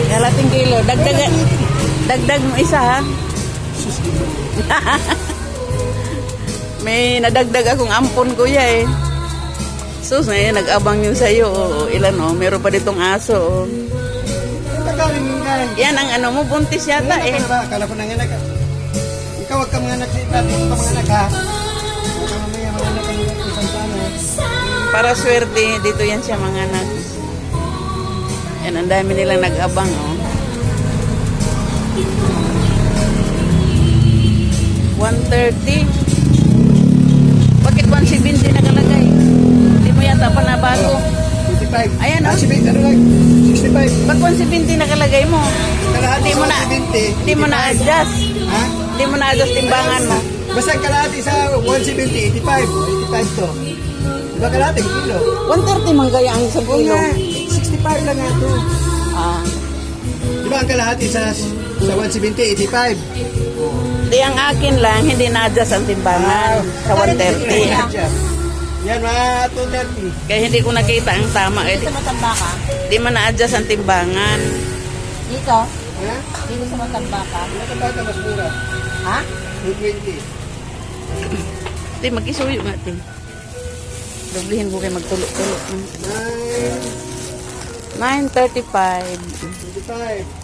Kalating kilo. Dagdag mo isa ha. May nadagdag akong ampon kuya eh. Sus, ngayon nag-abang yun sa'yo. Oh. Ilan oh, meron pa ditong aso. Oh. Yan ang ano mo, buntis yata eh. Akala ko nanganak ka. Ikaw wag ka manganak sa iba, dito ka manganak ha. Baka mamaya manganak ka ng isang paano. Para swerte, dito yan siya mga anak. Yan, ang dami nilang nag-abang oh. 130. Bakit 170 nakalagay? Hindi mo yata pa nabago. 55. Ayan oh. 65. Ba't 170 nakalagay mo? Kalahati Hindi mo sa na, 170. hindi mo na-adjust. Ha? Hindi mo na-adjust timbangan mo. Basta kalahati sa 170, 85. 85 to. Diba kalahati kilo? 130 man kaya ang isang Oo kilo. nga, 65 lang nga to. Ah. Diba ang kalahati sa 170, 85? Di ang akin lang, hindi na-adjust ang timbangan sa 130. Yan, mga 230. Kaya hindi ko nakita ang tama. Eh. Dito sa matamba ka? Di man na-adjust ang timbangan. Dito? Ha? Dito sa matamba ka? Ano ba ito mas mura? Ha? 220. Di, mag-isuyo nga, ti. Doblihin ko kayo magtulog-tulog. 9:35. 25.